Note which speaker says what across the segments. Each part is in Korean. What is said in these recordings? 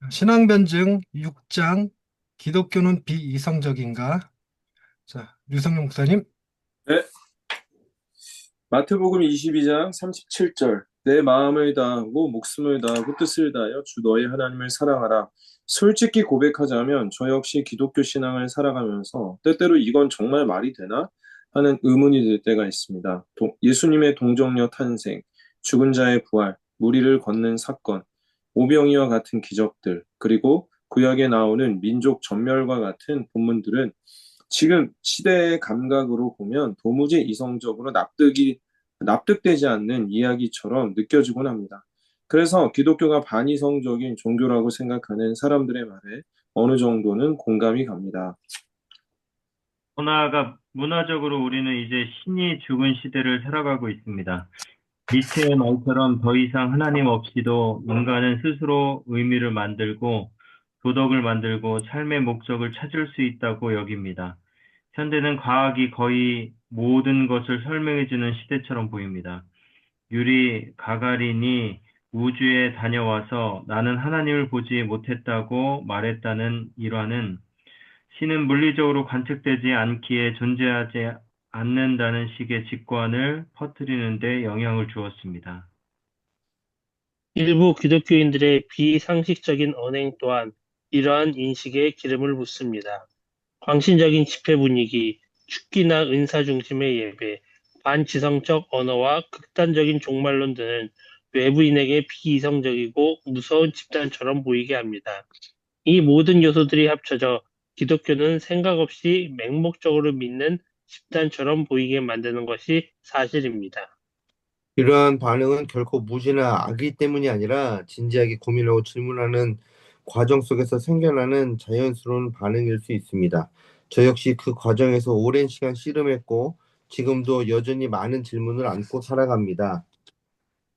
Speaker 1: 신앙변증 6장 기독교는 비이성적인가? 자, 류성룡 목사님.
Speaker 2: 네, 마태복음 22장 37절. 내 마음을 다하고 목숨을 다하고 뜻을 다하여 주 너희 하나님을 사랑하라. 솔직히 고백하자면 저 역시 기독교 신앙을 살아가면서 때때로 이건 정말 말이 되나? 하는 의문이 들 때가 있습니다. 예수님의 동정녀 탄생, 죽은 자의 부활, 무리를 걷는 사건, 오병이와 같은 기적들, 그리고 구약에 나오는 민족 전멸과 같은 본문들은 지금 시대의 감각으로 보면 도무지 이성적으로 납득되지 않는 이야기처럼 느껴지곤 합니다. 그래서 기독교가 반이성적인 종교라고 생각하는 사람들의 말에 어느 정도는 공감이 갑니다.
Speaker 3: 더 나아가 문화적으로 우리는 이제 신이 죽은 시대를 살아가고 있습니다. 니체의 말처럼 더 이상 하나님 없이도 인간은 스스로 의미를 만들고 도덕을 만들고 삶의 목적을 찾을 수 있다고 여깁니다. 현대는 과학이 거의 모든 것을 설명해주는 시대처럼 보입니다. 유리 가가린이 우주에 다녀와서 나는 하나님을 보지 못했다고 말했다는 일화는 신은 물리적으로 관측되지 않기에 존재하지 않는다는 식의 직관을 퍼뜨리는 데 영향을 주었습니다.
Speaker 4: 일부 기독교인들의 비상식적인 언행 또한 이러한 인식에 기름을 붓습니다. 광신적인 집회 분위기, 축기나 은사 중심의 예배, 반지성적 언어와 극단적인 종말론 등은 외부인에게 비이성적이고 무서운 집단처럼 보이게 합니다. 이 모든 요소들이 합쳐져 기독교는 생각 없이 맹목적으로 믿는 집단처럼 보이게 만드는 것이 사실입니다.
Speaker 5: 이러한 반응은 결코 무지나 악의 때문이 아니라 진지하게 고민하고 질문하는 과정 속에서 생겨나는 자연스러운 반응일 수 있습니다. 저 역시 그 과정에서 오랜 시간 씨름했고 지금도 여전히 많은 질문을 안고 살아갑니다.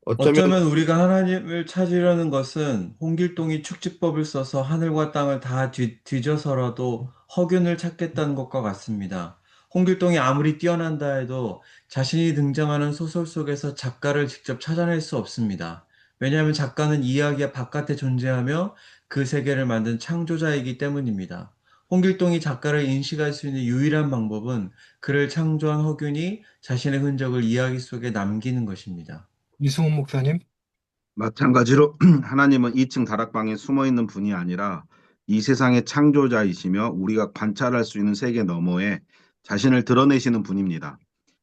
Speaker 5: 어쩌면
Speaker 6: 어쩌면 우리가 하나님을 찾으려는 것은 홍길동이 축지법을 써서 하늘과 땅을 다 뒤져서라도 허균을 찾겠다는 것과 같습니다. 홍길동이 아무리 뛰어난다 해도 자신이 등장하는 소설 속에서 작가를 직접 찾아낼 수 없습니다. 왜냐하면 작가는 이야기의 바깥에 존재하며 그 세계를 만든 창조자이기 때문입니다. 홍길동이 작가를 인식할 수 있는 유일한 방법은 그를 창조한 허균이 자신의 흔적을 이야기 속에 남기는 것입니다.
Speaker 1: 이승훈 목사님.
Speaker 7: 마찬가지로 하나님은 2층 다락방에 숨어 있는 분이 아니라 이 세상의 창조자이시며 우리가 관찰할 수 있는 세계 너머에 자신을 드러내시는 분입니다.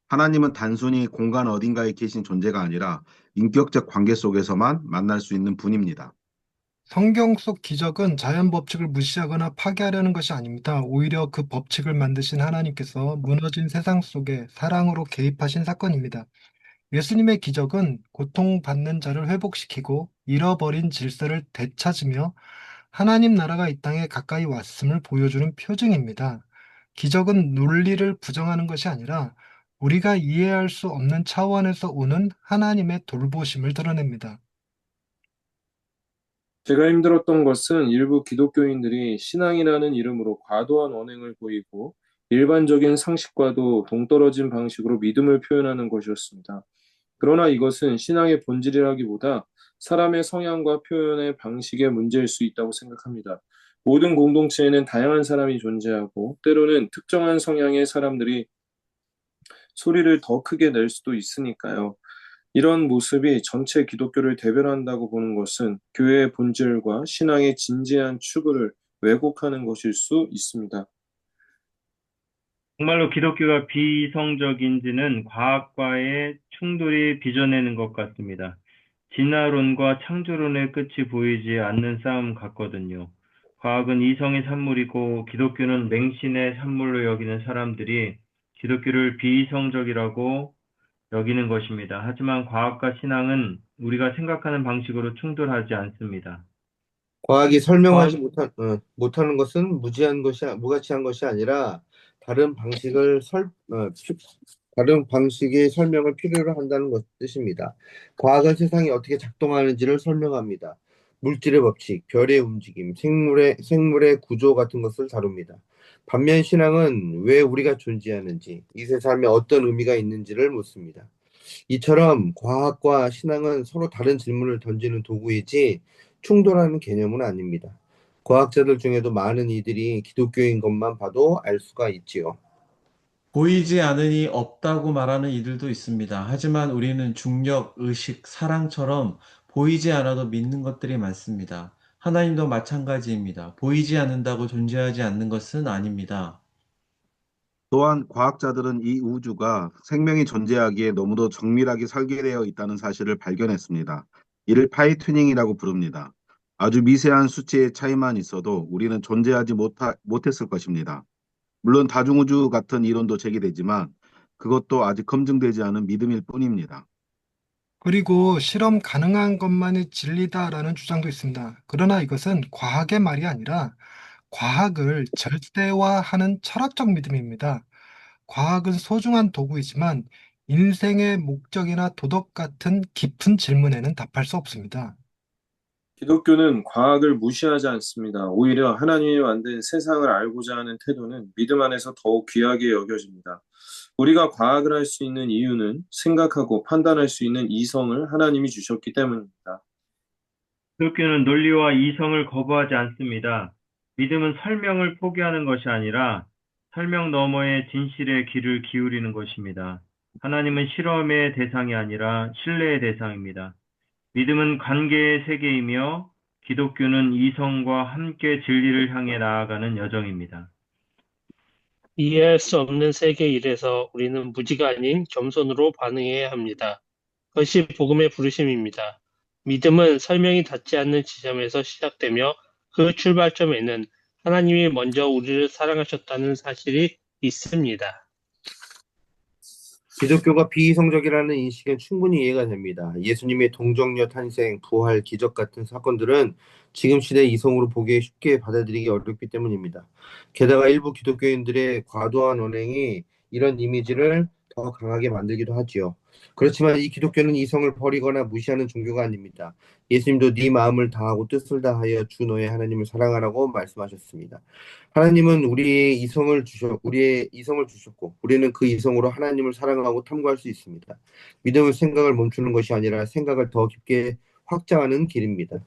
Speaker 7: 하나님은 단순히 공간 어딘가에 계신 존재가 아니라 인격적 관계 속에서만 만날 수 있는 분입니다.
Speaker 1: 성경 속 기적은 자연 법칙을 무시하거나 파괴하려는 것이 아닙니다. 오히려 그 법칙을 만드신 하나님께서 무너진 세상 속에 사랑으로 개입하신 사건입니다. 예수님의 기적은 고통받는 자를 회복시키고 잃어버린 질서를 되찾으며 하나님 나라가 이 땅에 가까이 왔음을 보여주는 표징입니다. 기적은 논리를 부정하는 것이 아니라 우리가 이해할 수 없는 차원에서 오는 하나님의 돌보심을 드러냅니다.
Speaker 2: 제가 힘들었던 것은 일부 기독교인들이 신앙이라는 이름으로 과도한 언행을 보이고 일반적인 상식과도 동떨어진 방식으로 믿음을 표현하는 것이었습니다. 그러나 이것은 신앙의 본질이라기보다 사람의 성향과 표현의 방식의 문제일 수 있다고 생각합니다. 모든 공동체에는 다양한 사람이 존재하고 때로는 특정한 성향의 사람들이 소리를 더 크게 낼 수도 있으니까요. 이런 모습이 전체 기독교를 대변한다고 보는 것은 교회의 본질과 신앙의 진지한 추구를 왜곡하는 것일 수 있습니다.
Speaker 3: 정말로 기독교가 비이성적인지는 과학과의 충돌이 빚어내는 것 같습니다. 진화론과 창조론의 끝이 보이지 않는 싸움 같거든요. 과학은 이성의 산물이고 기독교는 맹신의 산물로 여기는 사람들이 기독교를 비이성적이라고 여기는 것입니다. 하지만 과학과 신앙은 우리가 생각하는 방식으로 충돌하지 않습니다.
Speaker 5: 과학이 설명하지
Speaker 3: 과학,
Speaker 5: 못하는 것은 무가치한 것이 아니라 다른 다른 방식의 설명을 필요로 한다는 뜻입니다. 과학은 세상이 어떻게 작동하는지를 설명합니다. 물질의 법칙, 별의 움직임, 생물의 구조 같은 것을 다룹니다. 반면 신앙은 왜 우리가 존재하는지, 이 세상에 어떤 의미가 있는지를 묻습니다. 이처럼 과학과 신앙은 서로 다른 질문을 던지는 도구이지 충돌하는 개념은 아닙니다. 과학자들 중에도 많은 이들이 기독교인 것만 봐도 알 수가 있지요.
Speaker 6: 보이지 않으니 없다고 말하는 이들도 있습니다. 하지만 우리는 중력, 의식, 사랑처럼 보이지 않아도 믿는 것들이 많습니다. 하나님도 마찬가지입니다. 보이지 않는다고 존재하지 않는 것은 아닙니다.
Speaker 7: 또한 과학자들은 이 우주가 생명이 존재하기에 너무도 정밀하게 설계되어 있다는 사실을 발견했습니다. 이를 파이튜닝이라고 부릅니다. 아주 미세한 수치의 차이만 있어도 우리는 존재하지 못했을 것입니다. 물론 다중우주 같은 이론도 제기되지만 그것도 아직 검증되지 않은 믿음일 뿐입니다.
Speaker 1: 그리고 실험 가능한 것만이 진리다라는 주장도 있습니다. 그러나 이것은 과학의 말이 아니라 과학을 절대화하는 철학적 믿음입니다. 과학은 소중한 도구이지만 인생의 목적이나 도덕 같은 깊은 질문에는 답할 수 없습니다.
Speaker 2: 기독교는 과학을 무시하지 않습니다. 오히려 하나님이 만든 세상을 알고자 하는 태도는 믿음 안에서 더욱 귀하게 여겨집니다. 우리가 과학을 할 수 있는 이유는 생각하고 판단할 수 있는 이성을 하나님이 주셨기 때문입니다.
Speaker 3: 기독교는 논리와 이성을 거부하지 않습니다. 믿음은 설명을 포기하는 것이 아니라 설명 너머의 진실에 귀를 기울이는 것입니다. 하나님은 실험의 대상이 아니라 신뢰의 대상입니다. 믿음은 관계의 세계이며 기독교는 이성과 함께 진리를 향해 나아가는 여정입니다.
Speaker 4: 이해할 수 없는 세계 일에서 우리는 무지가 아닌 겸손으로 반응해야 합니다. 그것이 복음의 부르심입니다. 믿음은 설명이 닿지 않는 지점에서 시작되며 그 출발점에는 하나님이 먼저 우리를 사랑하셨다는 사실이 있습니다.
Speaker 5: 기독교가 비이성적이라는 인식은 충분히 이해가 됩니다. 예수님의 동정녀 탄생, 부활, 기적 같은 사건들은 지금 시대 이성으로 보기에 쉽게 받아들이기 어렵기 때문입니다. 게다가 일부 기독교인들의 과도한 언행이 이런 이미지를 더 강하게 만들기도 하지요. 그렇지만 이 기독교는 이성을 버리거나 무시하는 종교가 아닙니다. 예수님도 네 마음을 다하고 뜻을 다하여 주 너의 하나님을 사랑하라고 말씀하셨습니다. 하나님은 우리의 이성을 주셨고, 우리는 그 이성으로 하나님을 사랑하고 탐구할 수 있습니다. 믿음은 생각을 멈추는 것이 아니라 생각을 더 깊게 확장하는 길입니다.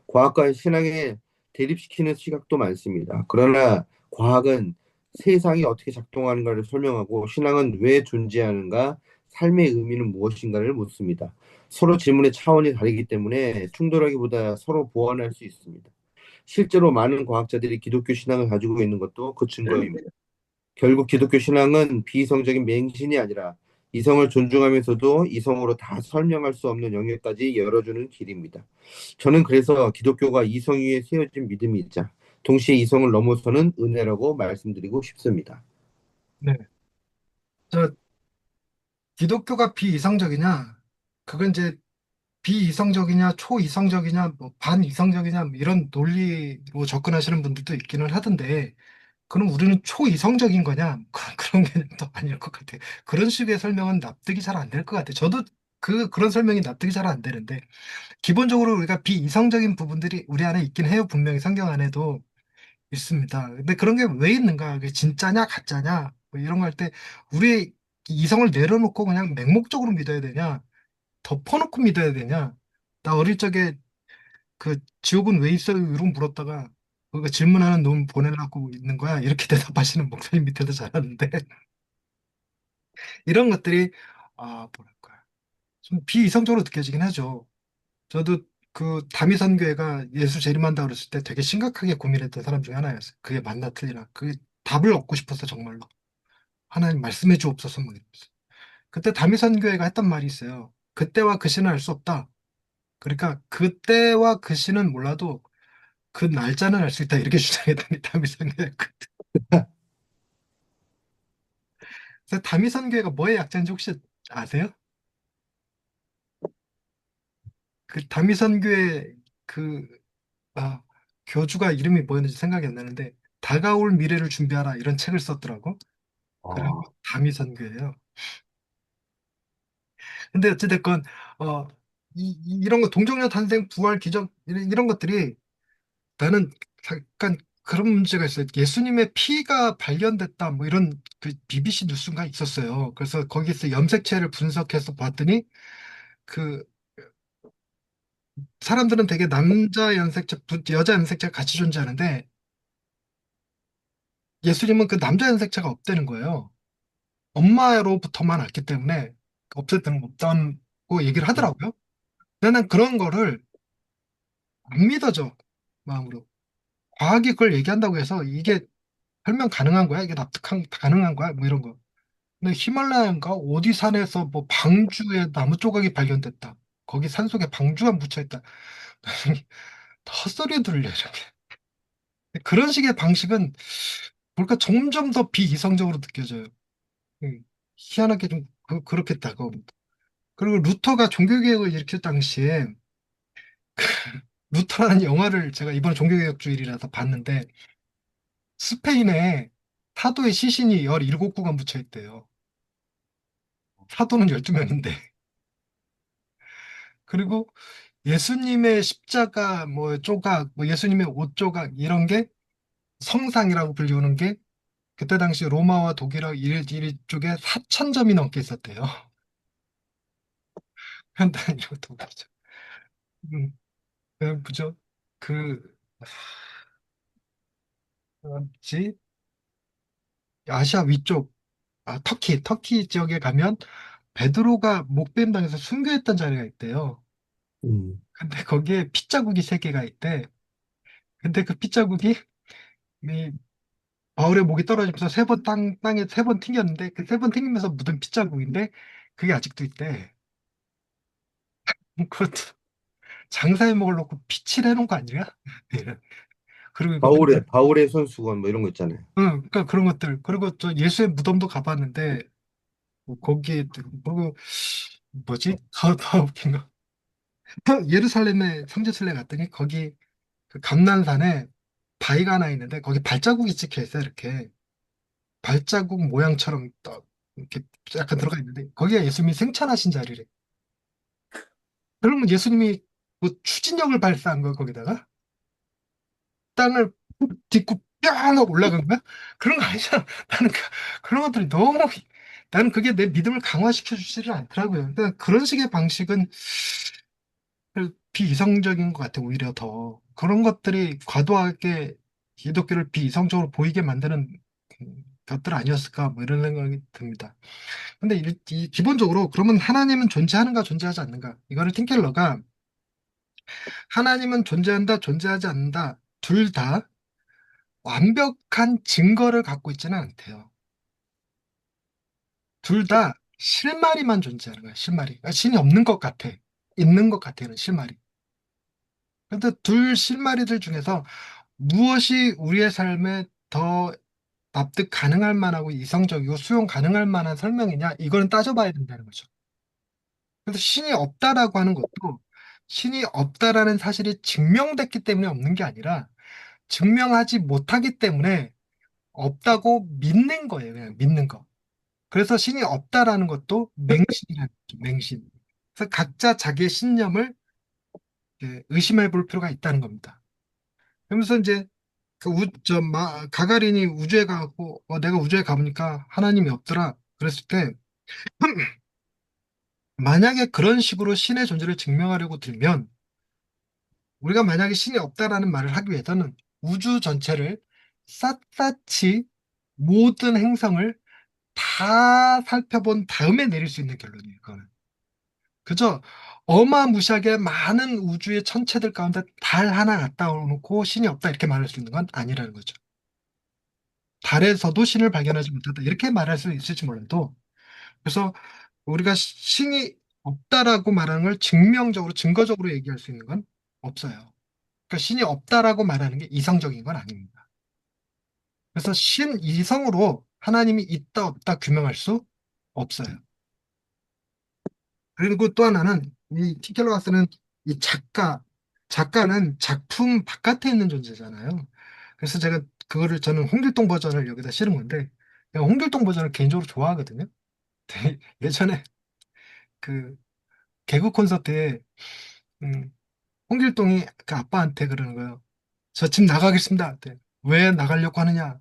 Speaker 5: 과학과 신앙에 대립시키는 시각도 많습니다. 그러나 과학은 세상이 어떻게 작동하는가를 설명하고 신앙은 왜 존재하는가, 삶의 의미는 무엇인가를 묻습니다. 서로 질문의 차원이 다르기 때문에 충돌하기보다 서로 보완할 수 있습니다. 실제로 많은 과학자들이 기독교 신앙을 가지고 있는 것도 그 증거입니다. 결국 기독교 신앙은 비이성적인 맹신이 아니라 이성을 존중하면서도 이성으로 다 설명할 수 없는 영역까지 열어주는 길입니다. 저는 그래서 기독교가 이성 위에 세워진 믿음이자 동시에 이성을 넘어서는 은혜라고 말씀드리고 싶습니다.
Speaker 1: 네. 저 기독교가 비이성적이냐? 그건 이제 비이성적이냐, 초이성적이냐, 뭐 반이성적이냐, 뭐 이런 논리로 접근하시는 분들도 있기는 하던데, 그럼 우리는 초이성적인 거냐? 그런 개념도 아닐 것 같아요. 그런 식의 설명은 납득이 잘 안 될 것 같아요. 저도 그런 설명이 납득이 잘 안 되는데, 기본적으로 우리가 비이성적인 부분들이 우리 안에 있긴 해요. 분명히 성경 안에도 있습니다. 근데 그런 게 왜 있는가? 그게 진짜냐, 가짜냐? 뭐 이런 거 할 때, 우리의 이성을 내려놓고 그냥 맹목적으로 믿어야 되냐? 덮어놓고 믿어야 되냐? 나 어릴 적에 그 지옥은 왜 있어요? 이런 물었다가 그 질문하는 놈 보내려고 있는 거야. 이렇게 대답하시는 목사님 밑에도 잘하는데 이런 것들이 뭐랄까 좀 비이성적으로 느껴지긴 하죠. 저도 그 다미선교회가 예수 재림한다 그랬을 때 되게 심각하게 고민했던 사람 중에 하나였어요. 그게 맞나 틀리나. 그게 답을 얻고 싶어서 정말로 하나님 말씀해 주옵소서 뭐 이러면서. 그때 다미선교회가 했던 말이 있어요. 그때와 그 시는 알 수 없다. 그러니까 그때와 그 시는 몰라도 그 날짜는 알 수 있다 이렇게 주장했더니 다미선교회 그래서 다미선교회가 뭐의 약자인지 혹시 아세요? 그 다미선교회 그 아, 교주가 이름이 뭐였는지 생각이 안 나는데 다가올 미래를 준비하라 이런 책을 썼더라고. 그리고 다미선교회예요. 근데 어찌됐건 어, 이런 거 동정녀 탄생 부활 기적 이런 것들이 나는 약간 그런 문제가 있어요. 예수님의 피가 발견됐다 뭐 이런 그 BBC 뉴스가 있었어요. 그래서 거기서 염색체를 분석해서 봤더니 그 사람들은 되게 남자 연색체, 여자 연색체가 같이 존재하는데 예수님은 그 남자 연색체가 없다는 거예요. 엄마로부터만 왔기 때문에 없을 때는 없다고 얘기를 하더라고요. 근데 난 그런 거를 안 믿어져, 마음으로. 과학이 그걸 얘기한다고 해서 이게 설명 가능한 거야? 이게 가능한 거야? 뭐 이런 거. 근데 히말라야인가 어디 산에서 뭐 방주에 나무 조각이 발견됐다. 거기 산속에 방주가 묻혀있다. 헛소리 들려, 이렇게. 그런 식의 방식은 뭘까 점점 더 비이성적으로 느껴져요. 희한하게 좀 그렇게 다가옵니다. 그리고 루터가 종교개혁을 일으킬 당시에 루터라는 영화를 제가 이번 종교개혁 주일이라서 봤는데 스페인에 사도의 시신이 17구간 묻혀 있대요. 사도는 12명인데. 그리고 예수님의 십자가 뭐 조각, 뭐 예수님의 옷 조각 이런 게 성상이라고 불리우는 게 그때 당시 로마와 독일어 일 쪽에 4천 점이 넘게 있었대요. 현대인 이것도 그렇죠. 음, 그죠? 그 뭐지? 아시아 위쪽, 터키 지역에 가면 베드로가 목뱀 당해서 순교했던 자리가 있대요.
Speaker 5: 음.
Speaker 1: 근데 거기에 핏자국이 3개가 있대. 근데 그 핏자국이 이 바울의 목이 떨어지면서 3번 땅에 3번 튕겼는데 그 3번 튕기면서 묻은 핏자국인데 그게 아직도 있대. 그것도 장사에 목을 놓고 피칠 해놓은 거 아니야? 그리고 이거
Speaker 5: 바울의 손수건 뭐 이런 거 있잖아요.
Speaker 1: 응, 그러니까 그런 것들. 그리고 저 예수의 무덤도 가봤는데 뭐 거기에 그리고 뭐지? 더 웃긴 거. 예루살렘에 성지순례 갔더니 거기 그 감난산에 바위가 하나 있는데 거기 발자국이 찍혀 있어요. 이렇게 발자국 모양처럼 이렇게 약간 들어가 있는데 거기가 예수님이 생찬하신 자리래. 그러면 예수님이 뭐 추진력을 발사한 거야 거기다가 땅을 딛고 뿅 하고 올라간 거야? 그런 거 아니잖아. 나는 그런 것들이 너무 나는 그게 내 믿음을 강화시켜 주지를 않더라고요. 그러니까 그런 식의 방식은 비이성적인 것 같아, 오히려 더. 그런 것들이 과도하게 기독교를 비이성적으로 보이게 만드는 것들 아니었을까, 뭐 이런 생각이 듭니다. 근데 기본적으로 그러면 하나님은 존재하는가, 존재하지 않는가? 이거를 틴켈러가 하나님은 존재한다, 존재하지 않는다, 둘 다 완벽한 증거를 갖고 있지는 않대요. 둘 다 실마리만 존재하는 거야, 실마리. 그러니까 신이 없는 것 같아. 있는 것 같아는 실마리. 근데 둘 실마리들 중에서 무엇이 우리의 삶에 더 납득 가능할 만하고 이성적이고 수용 가능할 만한 설명이냐? 이거는 따져봐야 된다는 거죠. 그래서 신이 없다라고 하는 것도 신이 없다라는 사실이 증명됐기 때문에 없는 게 아니라 증명하지 못하기 때문에 없다고 믿는 거예요. 그냥 믿는 거. 그래서 신이 없다라는 것도 맹신이라는 거죠. 맹신. 그래서 각자 자기의 신념을 의심해 볼 필요가 있다는 겁니다. 그러면서 이제 가가린이 우주에 가고 내가 우주에 가보니까 하나님이 없더라. 그랬을 때 만약에 그런 식으로 신의 존재를 증명하려고 들면 우리가 만약에 신이 없다라는 말을 하기 위해서는 우주 전체를 샅샅이 모든 행성을 다 살펴본 다음에 내릴 수 있는 결론이에요. 그거는. 그저 어마무시하게 많은 우주의 천체들 가운데 달 하나 갖다 놓고 신이 없다 이렇게 말할 수 있는 건 아니라는 거죠. 달에서도 신을 발견하지 못했다. 이렇게 말할 수 있을지 몰라도. 그래서 우리가 신이 없다라고 말하는 걸 증명적으로, 증거적으로 얘기할 수 있는 건 없어요. 그러니까 신이 없다라고 말하는 게 이성적인 건 아닙니다. 그래서 이성으로 하나님이 있다, 없다 규명할 수 없어요. 그리고 또 하나는 이 티켈러가 쓰는 이 작가는 작품 바깥에 있는 존재잖아요. 그래서 제가 저는 홍길동 버전을 여기다 실은 건데, 제가 홍길동 버전을 개인적으로 좋아하거든요. 예전에 그 개그 콘서트에 음, 홍길동이 그 아빠한테 그러는 거예요. 저 집 나가겠습니다. 왜 나가려고 하느냐?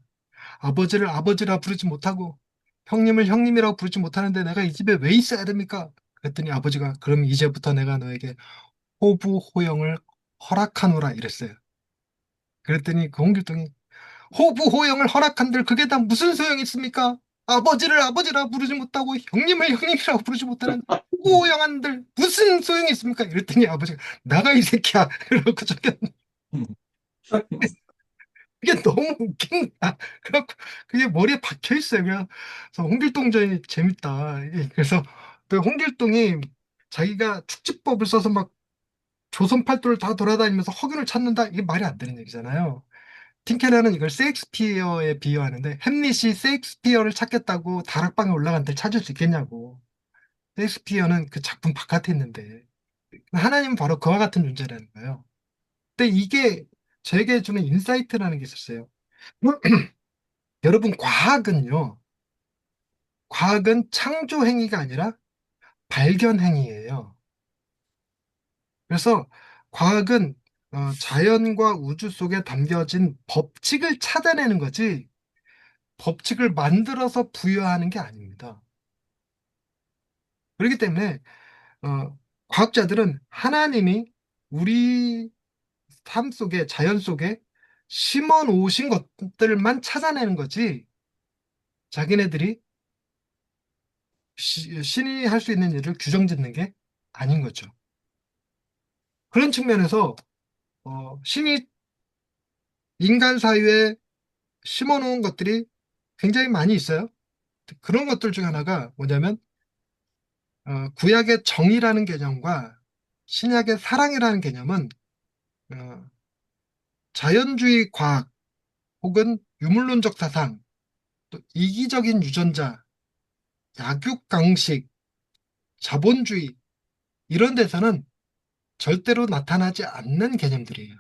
Speaker 1: 아버지를 아버지라 부르지 못하고 형님을 형님이라고 부르지 못하는데 내가 이 집에 왜 있어야 됩니까? 그랬더니 아버지가 그럼 이제부터 내가 너에게 호부 호영을 허락하노라 이랬어요. 그랬더니 그 홍길동이 호부 호영을 허락한들 그게 다 무슨 소용이 있습니까? 아버지를 아버지라 부르지 못하고 형님을 형님이라고 부르지 못하는 호부 호영한들 무슨 소용이 있습니까? 이랬더니 아버지가 나가 이 새끼야 이러고 저기 그게 너무 웃긴 거야. 그래갖고 그게 머리에 박혀 있어요. 그래서 홍길동전이 재밌다. 그래서 또 홍길동이 자기가 축지법을 써서 막 조선 팔도를 다 돌아다니면서 허균을 찾는다. 이게 말이 안 되는 얘기잖아요. 틴케라는 이걸 셰익스피어에 비유하는데 햄릿이 셰익스피어를 찾겠다고 다락방에 올라간 데 찾을 수 있겠냐고. 셰익스피어는 그 작품 바깥에 있는데 하나님은 바로 그와 같은 존재라는 거예요. 근데 이게 제게 주는 인사이트라는 게 있었어요. 여러분, 과학은 창조 행위가 아니라 발견 행위예요. 그래서 과학은 자연과 우주 속에 담겨진 법칙을 찾아내는 거지, 법칙을 만들어서 부여하는 게 아닙니다. 그렇기 때문에 과학자들은 하나님이 우리 삶 속에, 자연 속에 심어 놓으신 것들만 찾아내는 거지, 자기네들이 신이 할 수 있는 일을 규정 짓는 게 아닌 거죠. 그런 측면에서 신이 인간 사회에 심어 놓은 것들이 굉장히 많이 있어요. 그런 것들 중 하나가 뭐냐면 구약의 정의라는 개념과 신약의 사랑이라는 개념은 어, 자연주의 과학 혹은 유물론적 사상, 또 이기적인 유전자, 약육강식, 자본주의 이런 데서는 절대로 나타나지 않는 개념들이에요.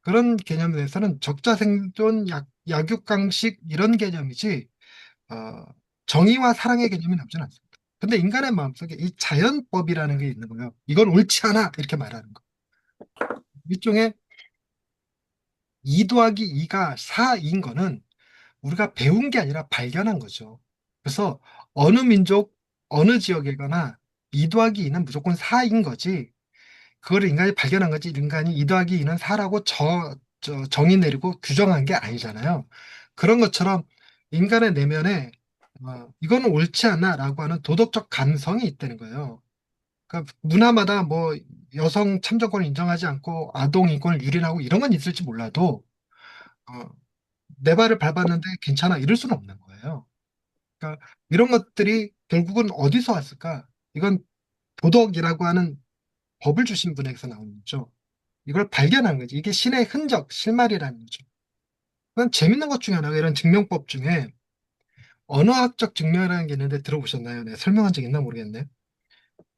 Speaker 1: 그런 개념에서는 적자생존, 약육강식 이런 개념이지 어, 정의와 사랑의 개념이 남지는 않습니다. 근데 인간의 마음속에 이 자연법이라는 게 있는 거예요. 이건 옳지 않아 이렇게 말하는 거. 일종의 2 더하기 2가 4인 거는 우리가 배운 게 아니라 발견한 거죠. 그래서 어느 민족, 어느 지역에거나 2 더하기 2는 무조건 4인 거지. 그거를 인간이 발견한 거지. 인간이 2 더하기 2는 4라고 정의 내리고 규정한 게 아니잖아요. 그런 것처럼 인간의 내면에 이거는 옳지 않아라고 하는 도덕적 감성이 있다는 거예요. 그러니까 문화마다 뭐 여성 참정권을 인정하지 않고 아동 인권을 유린하고 이런 건 있을지 몰라도 어, 내 발을 밟았는데 괜찮아 이럴 수는 없는 거예요. 그러니까 이런 것들이 결국은 어디서 왔을까? 이건 도덕이라고 하는 법을 주신 분에게서 나오는 거죠. 이걸 발견한 거지. 이게 신의 흔적, 실마리라는 거죠. 그건 재밌는 것 중에 하나가 이런 증명법 중에 언어학적 증명이라는 게 있는데 들어보셨나요? 네, 설명한 적 있나 모르겠네.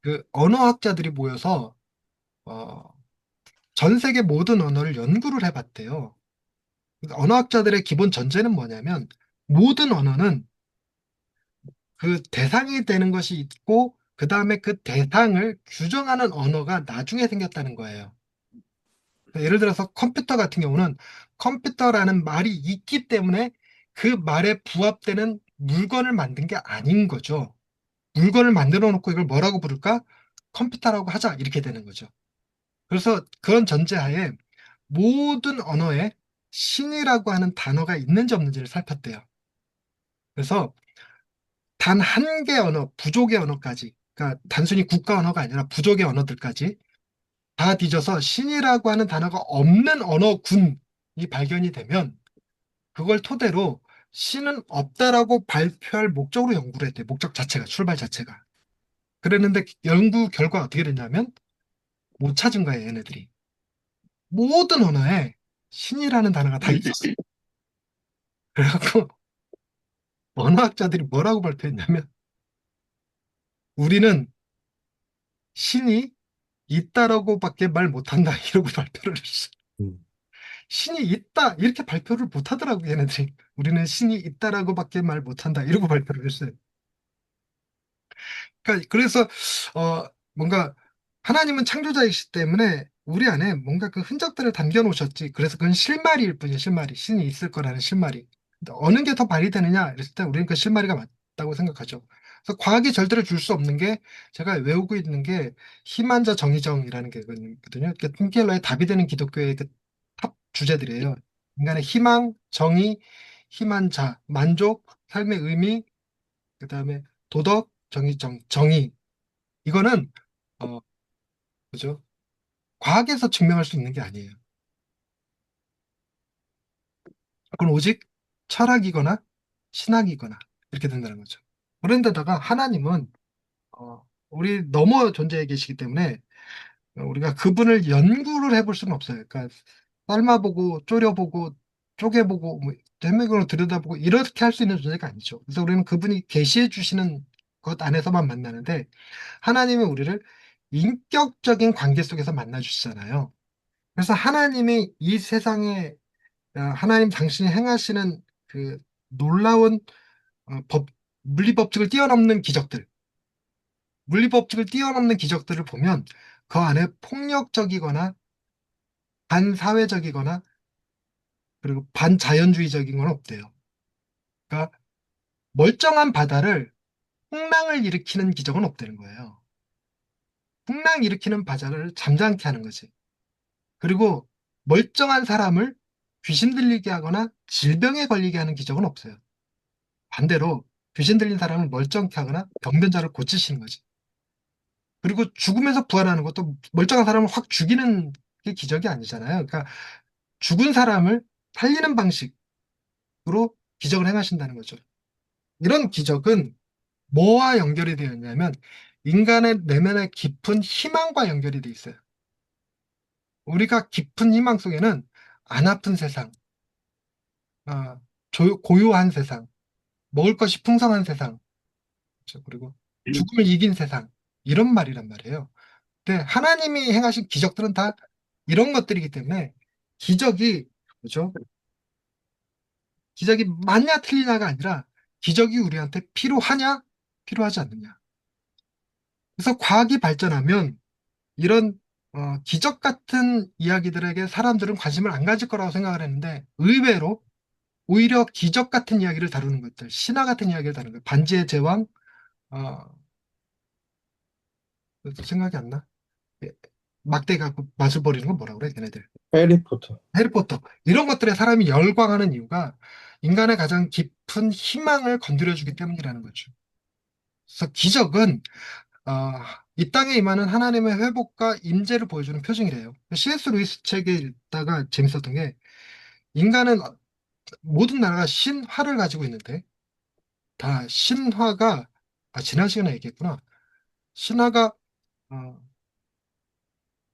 Speaker 1: 그 언어학자들이 모여서 어, 전 세계 모든 언어를 연구를 해봤대요. 그러니까 언어학자들의 기본 전제는 뭐냐면 모든 언어는 그 대상이 되는 것이 있고 그 다음에 그 대상을 규정하는 언어가 나중에 생겼다는 거예요. 예를 들어서 컴퓨터 같은 경우는 컴퓨터라는 말이 있기 때문에 그 말에 부합되는 물건을 만든 게 아닌 거죠. 물건을 만들어 놓고 이걸 뭐라고 부를까? 컴퓨터라고 하자 이렇게 되는 거죠. 그래서 그런 전제하에 모든 언어에 신이라고 하는 단어가 있는지 없는지를 살폈대요. 그래서 단 한 개 언어, 부족의 언어까지, 그러니까 단순히 국가 언어가 아니라 부족의 언어들까지 다 뒤져서 신이라고 하는 단어가 없는 언어군이 발견이 되면 그걸 토대로 신은 없다라고 발표할 목적으로 연구를 했대요. 목적 자체가, 출발 자체가. 그랬는데 연구 결과가 어떻게 됐냐면 못 찾은 거예요, 얘네들이. 모든 언어에 신이라는 단어가 다 있었어요. 그래갖고 언어학자들이 뭐라고 발표했냐면 우리는 신이 있다라고밖에 말 못한다 이러고 발표를 했어요.
Speaker 5: 음.
Speaker 1: 신이 있다 이렇게 발표를 못하더라고요, 얘네들이. 우리는 신이 있다라고밖에 말 못한다 이러고 발표를 했어요. 그러니까 그래서 뭔가 하나님은 창조자이시기 때문에 우리 안에 뭔가 그 흔적들을 담겨 놓으셨지. 그래서 그건 실마리일 뿐이에요. 실마리. 신이 있을 거라는 실마리. 근데 어느 게 더 발휘되느냐 이랬을 때 우리는 그 실마리가 맞다고 생각하죠. 그래서 과학이 절대로 줄 수 없는 게 제가 외우고 있는 게 힘한 자 정의정이라는 게 있거든요. 팀켈러의 답이 되는 기독교의 그탑 주제들이에요. 인간의 희망, 정의, 힘한 자, 만족, 삶의 의미, 그다음에 도덕, 정의. 이거는 어, 뭐죠? 과학에서 증명할 수 있는 게 아니에요. 그건 오직 철학이거나 신학이거나 이렇게 된다는 거죠. 그런데다가 하나님은 우리 넘어 존재해 계시기 때문에 우리가 그분을 연구를 해볼 수는 없어요. 그러니까 삶아보고 졸여보고 쪼개보고 뭐 대면으로 들여다보고 이렇게 할 수 있는 존재가 아니죠. 그래서 우리는 그분이 계시해 주시는 것 안에서만 만나는데 하나님은 우리를 인격적인 관계 속에서 만나 주시잖아요. 그래서 하나님이 이 세상에 하나님 당신이 행하시는 그 놀라운 물리법칙을 뛰어넘는 기적들, 물리법칙을 뛰어넘는 기적들을 보면 그 안에 폭력적이거나 반사회적이거나 그리고 반자연주의적인 건 없대요. 그러니까 멀쩡한 바다를 풍랑을 일으키는 기적은 없다는 거예요. 풍랑 일으키는 바다를 잠잠케 하는 거지. 그리고 멀쩡한 사람을 귀신 들리게 하거나 질병에 걸리게 하는 기적은 없어요. 반대로 귀신 들린 사람을 멀쩡케 하거나 병변자를 고치시는 거지. 그리고 죽음에서 부활하는 것도 멀쩡한 사람을 확 죽이는 게 기적이 아니잖아요. 그러니까 죽은 사람을 살리는 방식으로 기적을 행하신다는 거죠. 이런 기적은 뭐와 연결이 되어 있냐면 인간의 내면의 깊은 희망과 연결이 되어 있어요. 우리가 깊은 희망 속에는 안 아픈 세상, 아, 고요한 세상, 먹을 것이 풍성한 세상, 그렇죠? 그리고 죽음을 이긴 세상, 이런 말이란 말이에요. 근데 하나님이 행하신 기적들은 다 이런 것들이기 때문에 기적이 뭐죠? 기적이 맞냐 틀리냐가 아니라 기적이 우리한테 필요하냐 필요하지 않느냐. 그래서 과학이 발전하면 이런 기적 같은 이야기들에게 사람들은 관심을 안 가질 거라고 생각을 했는데 의외로 오히려 기적 같은 이야기를 다루는 것들, 신화 같은 이야기를 다루는 것, 반지의 제왕, 어, 생각이 안 나. 예, 막대가 맛을 버리는 건 뭐라 그래, 걔네들.
Speaker 5: 해리포터.
Speaker 1: 해리포터. 이런 것들에 사람이 열광하는 이유가 인간의 가장 깊은 희망을 건드려주기 때문이라는 거죠. 그래서 기적은 어, 이 땅에 임하는 하나님의 회복과 임재를 보여주는 표징이래요. C.S. 루이스 책에 읽다가 재밌었던 게 인간은 모든 나라가 신화를 가지고 있는데 다 신화가 지난 시간에 얘기했구나. 신화가 어,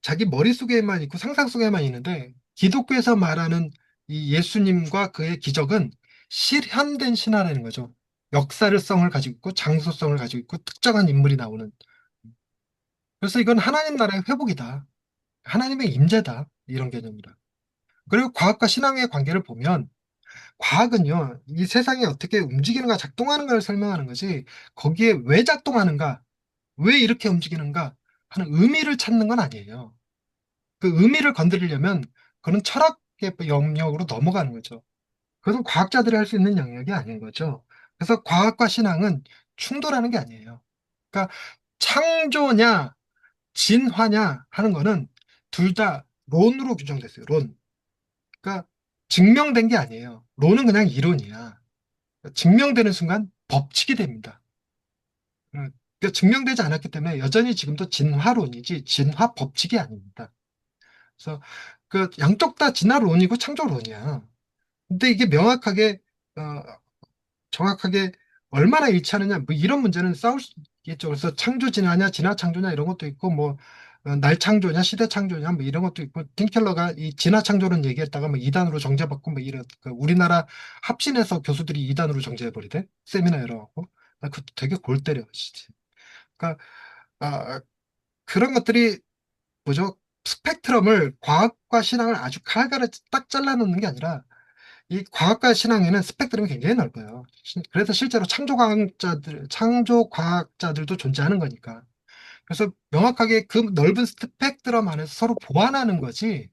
Speaker 1: 자기 머릿속에만 있고 상상 속에만 있는데 기독교에서 말하는 이 예수님과 그의 기적은 실현된 신화라는 거죠. 역사성을 가지고 있고 장소성을 가지고 있고 특정한 인물이 나오는. 그래서 이건 하나님 나라의 회복이다. 하나님의 임재다. 이런 개념이라. 그리고 과학과 신앙의 관계를 보면 과학은요, 이 세상이 어떻게 움직이는가, 작동하는가를 설명하는 거지, 거기에 왜 작동하는가, 왜 이렇게 움직이는가 하는 의미를 찾는 건 아니에요. 그 의미를 건드리려면 그는 철학의 영역으로 넘어가는 거죠. 그것은 과학자들이 할 수 있는 영역이 아닌 거죠. 그래서 과학과 신앙은 충돌하는 게 아니에요. 그러니까 창조냐, 진화냐 하는 거는 둘 다 론으로 규정됐어요. 론. 그러니까 증명된 게 아니에요. 론은 그냥 이론이야. 증명되는 순간 법칙이 됩니다. 그러니까 증명되지 않았기 때문에 여전히 지금도 진화론이지 진화 법칙이 아닙니다. 그래서 그 양쪽 다 진화론이고 창조론이야. 근데 이게 명확하게 어, 정확하게 얼마나 일치하느냐 뭐 이런 문제는 싸울 수 있겠죠. 그래서 창조 진화냐 진화 창조냐 이런 것도 있고 뭐 날 창조냐 시대 창조냐 뭐 이런 것도 있고 틴켈러가 이 진화 창조론 얘기했다가 뭐 2단으로 정제받고 뭐 이런 그 우리나라 합신해서 교수들이 2단으로 정제해버리대 세미나 열어갖고 나 그거 되게 골 때려 진짜. 그러니까 그런 것들이 뭐죠? 스펙트럼을 과학과 신앙을 아주 칼갈을 딱 잘라놓는 게 아니라 이 과학과 신앙에는 스펙트럼이 굉장히 넓어요. 그래서 실제로 창조 과학자들도 존재하는 거니까. 그래서 명확하게 그 넓은 스펙트럼 안에서 서로 보완하는 거지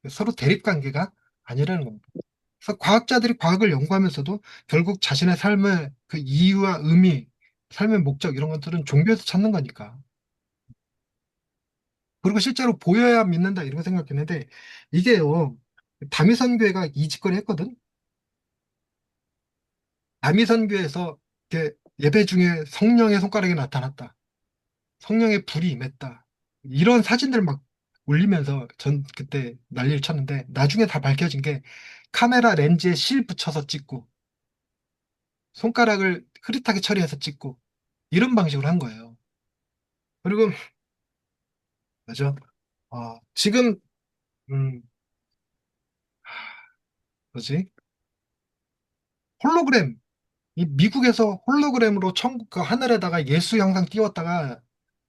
Speaker 1: 서로 대립 관계가 아니라는 겁니다. 그래서 과학자들이 과학을 연구하면서도 결국 자신의 삶의 그 이유와 의미, 삶의 목적 이런 것들은 종교에서 찾는 거니까. 그리고 실제로 보여야 믿는다 이렇게 생각했는데 이게요. 다미선교회가 이 짓거리 했거든. 다미선교회에서 이렇게 예배 중에 성령의 손가락이 나타났다. 성령의 불이 임했다. 이런 사진들 막 올리면서 전 그때 난리를 쳤는데 나중에 다 밝혀진 게 카메라 렌즈에 실 붙여서 찍고 손가락을 흐릿하게 처리해서 찍고 이런 방식으로 한 거예요. 그리고 뭐죠? 지금 음, 뭐지? 홀로그램 이 미국에서 홀로그램으로 천국 그 하늘에다가 예수 형상 띄웠다가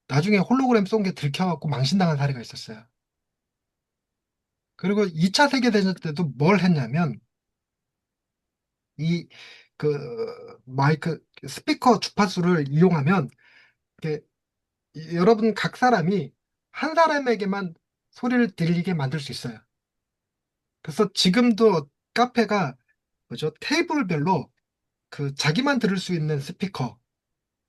Speaker 1: 나중에 홀로그램 쏜 게 들켜갖고 망신당한 사례가 있었어요. 그리고 2차 세계대전 때도 뭘 했냐면 이 마이크 스피커 주파수를 이용하면 이렇게 여러분 각 사람이 한 사람에게만 소리를 들리게 만들 수 있어요. 그래서 지금도 카페가 뭐죠? 테이블별로 그 자기만 들을 수 있는 스피커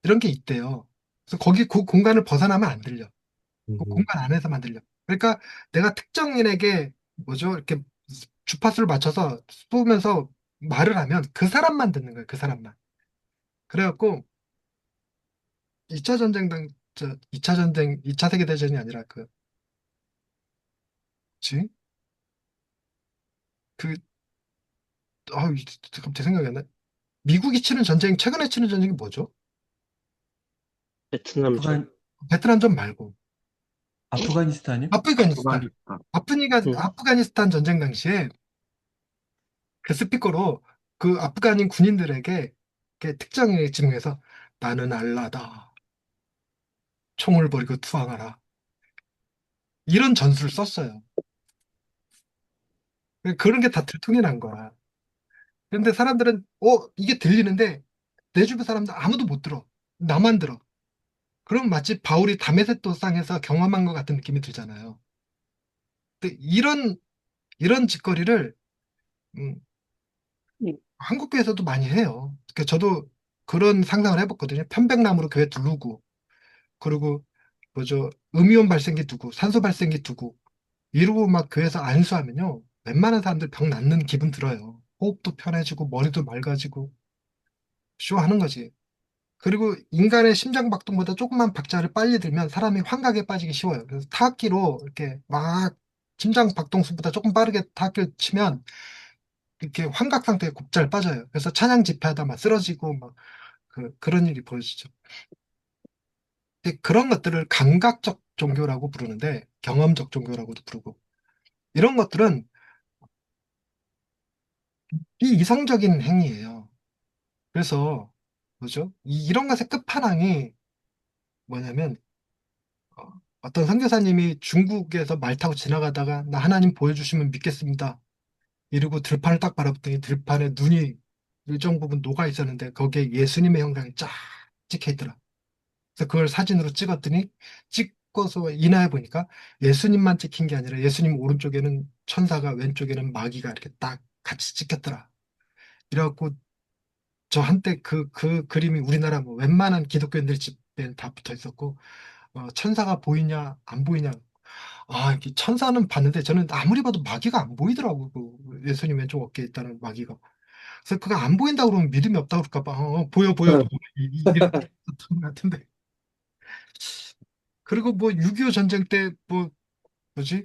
Speaker 1: 이런 게 있대요. 그래서 거기 그 공간을 벗어나면 안 들려. 그
Speaker 5: 음,
Speaker 1: 공간 안에서만 들려. 그러니까 내가 특정인에게 뭐죠? 이렇게 주파수를 맞춰서 쏘면서 말을 하면 그 사람만 듣는 거예요. 그 사람만. 그래갖고 2차 전쟁 당, 2차 전쟁, 2차 세계대전이 아니라 뭐지? 그, 갑자기 생각이 안 나. 미국이 치는 전쟁, 최근에 치는 전쟁이 뭐죠?
Speaker 4: 베트남전.
Speaker 6: 아프간,
Speaker 1: 베트남전 말고.
Speaker 6: 아프가니스탄이요?
Speaker 1: 아프가니스탄.
Speaker 7: 아프가니스탄.
Speaker 4: 음,
Speaker 1: 아프가니스탄 전쟁 당시에 그 스피커로 그 아프가닌 군인들에게 이렇게 특정인을 지명해서 나는 알라다. 총을 버리고 투항하라. 이런 전술을 썼어요. 그런 게 다 들통이 난 거야. 근데 사람들은, 이게 들리는데 내 주변 사람들 아무도 못 들어. 나만 들어. 그럼 마치 바울이 다메섹도 상에서 경험한 것 같은 느낌이 들잖아요. 근데 이런 짓거리를, 음, 한국교회에서도 많이 해요. 그러니까 저도 그런 상상을 해봤거든요. 편백나무로 교회 두르고, 그리고 뭐죠, 음이온 발생기 두고, 산소 발생기 두고, 이러고 막 교회에서 안수하면요. 웬만한 사람들 병 낫는 기분 들어요. 호흡도 편해지고, 머리도 맑아지고, 쇼 하는 거지. 그리고 인간의 심장박동보다 조금만 박자를 빨리 들면 사람이 환각에 빠지기 쉬워요. 그래서 타악기로 이렇게 막 심장박동수보다 조금 빠르게 타악기를 치면 이렇게 환각 상태에 곱잘 빠져요. 그래서 찬양 집회하다 막 쓰러지고 막 그런 일이 벌어지죠. 근데 그런 것들을 감각적 종교라고 부르는데 경험적 종교라고도 부르고 이런 것들은 비이성적인 행위예요. 그래서 뭐죠? 이런 것의 끝판왕이 뭐냐면 어떤 선교사님이 중국에서 말 타고 지나가다가 나 하나님 보여주시면 믿겠습니다. 이러고 들판을 딱 바라봤더니 들판에 눈이 일정 부분 녹아 있었는데 거기에 예수님의 형상이 쫙 찍혀 있더라. 그래서 그걸 사진으로 찍었더니 찍고서 인화해 보니까 예수님만 찍힌 게 아니라 예수님 오른쪽에는 천사가 왼쪽에는 마귀가 이렇게 딱 같이 찍혔더라. 이래갖고 저 한때 그 그림이 우리나라 뭐 웬만한 기독교인들 집에 다 붙어 있었고 천사가 보이냐 안 보이냐 이게 천사는 봤는데 저는 아무리 봐도 마귀가 안 보이더라고. 그 예수님 왼쪽 어깨에 있다는 마귀가. 그래서 그가 안 보인다 그러면 믿음이 없다 그럴까 봐. 보여 보여 보여. 이런 것 같은데. 그리고 뭐 6.25 전쟁 때 뭐 뭐지?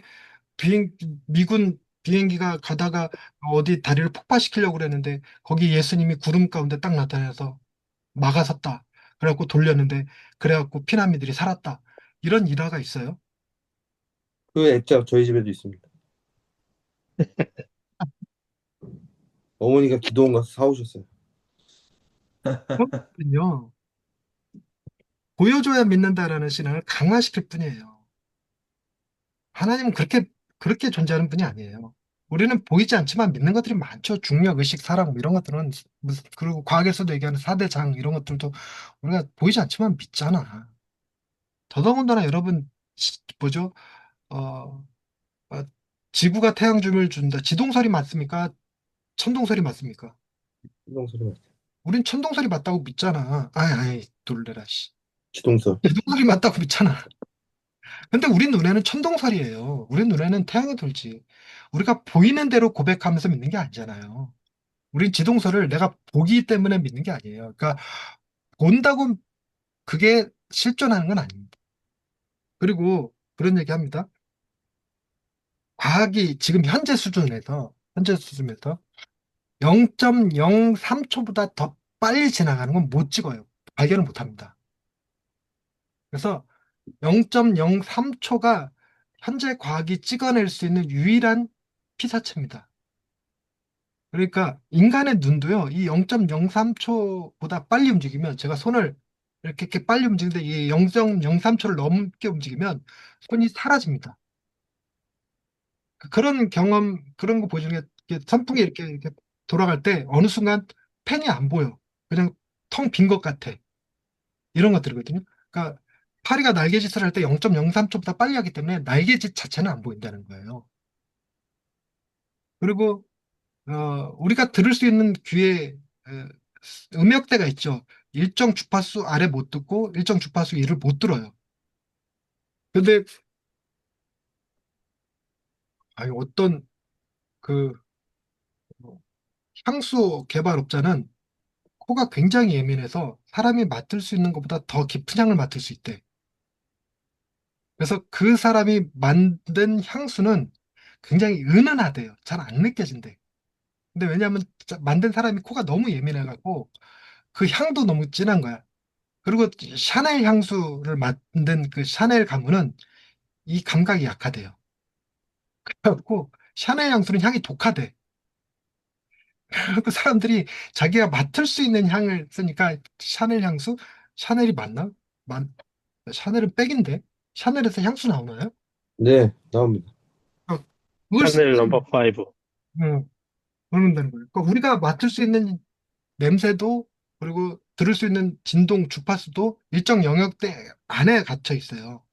Speaker 1: 비행 미군 비행기가 가다가 어디 다리를 폭파시키려고 그랬는데 거기 예수님이 구름 가운데 딱 나타나서 막아섰다. 그래갖고 돌렸는데 그래갖고 피난민들이 살았다. 이런 일화가 있어요.
Speaker 5: 그 액자 저희 집에도 있습니다. 어머니가 기도원 가서 사오셨어요.
Speaker 1: 그렇군요. 보여줘야 믿는다라는 신앙을 강화시킬 뿐이에요. 하나님은 그렇게 존재하는 분이 아니에요. 우리는 보이지 않지만 믿는 것들이 많죠. 중력, 의식, 사랑, 뭐 이런 것들은 그리고 과학에서도 얘기하는 4대 장 이런 것들도 우리가 보이지 않지만 믿잖아. 더더군다나 여러분, 뭐죠? 어, 어, 지구가 태양중을 준다. 지동설이 맞습니까? 천동설이 맞습니까?
Speaker 5: 이동 소리 맞죠?
Speaker 1: 우린 천동설이 맞다고 믿잖아. 아이, 놀래라, 씨.
Speaker 5: 지동설.
Speaker 1: 천동설이 맞다고 믿잖아. 근데 우리 눈에는 천동설이에요. 우리 눈에는 태양이 돌지. 우리가 보이는 대로 고백하면서 믿는 게 아니잖아요. 우린 지동설을 내가 보기 때문에 믿는 게 아니에요. 그러니까 본다고 그게 실존하는 건 아닙니다. 그리고 그런 얘기 합니다. 과학이 지금 현재 수준에서 0.03초보다 더 빨리 지나가는 건 못 찍어요. 발견을 못 합니다. 그래서 0.03초가 현재 과학이 찍어낼 수 있는 유일한 피사체입니다. 그러니까 인간의 눈도요, 이 0.03초보다 빨리 움직이면 제가 손을 이렇게 빨리 움직이는데 이 0.03초를 넘게 움직이면 손이 사라집니다. 그런 경험, 그런 거 보시는 게 선풍기 이렇게 돌아갈 때 어느 순간 펜이 안 보여. 그냥 텅 빈 것 같아. 이런 것들이거든요. 그러니까 파리가 날개짓을 할 때 0.03초보다 빨리 하기 때문에 날개짓 자체는 안 보인다는 거예요. 그리고 우리가 들을 수 있는 귀에 음역대가 있죠. 일정 주파수 아래 못 듣고 일정 주파수 이를 못 들어요. 근데 아니, 어떤 그 향수 개발업자는 코가 굉장히 예민해서 사람이 맡을 수 있는 것보다 더 깊은 향을 맡을 수 있대. 그래서 그 사람이 만든 향수는 굉장히 은은하대요. 잘 안 느껴진대. 근데 왜냐하면 만든 사람이 코가 너무 예민해갖고 그 향도 너무 진한 거야. 그리고 샤넬 향수를 만든 그 샤넬 가문은 이 감각이 약하대요. 그래갖고 샤넬 향수는 향이 독하대. 그래갖고 사람들이 자기가 맡을 수 있는 향을 쓰니까 샤넬 향수? 샤넬이 맞나? 맞, 샤넬은 백인데? 샤넬에서 향수 나오나요?
Speaker 5: 네, 나옵니다.
Speaker 1: 어, 그걸
Speaker 4: 샤넬
Speaker 1: 쓰면,
Speaker 4: 넘버 5.
Speaker 1: 그런다는 거예요. 그러니까 우리가 맡을 수 있는 냄새도 그리고 들을 수 있는 진동, 주파수도 일정 영역대 안에 갇혀 있어요.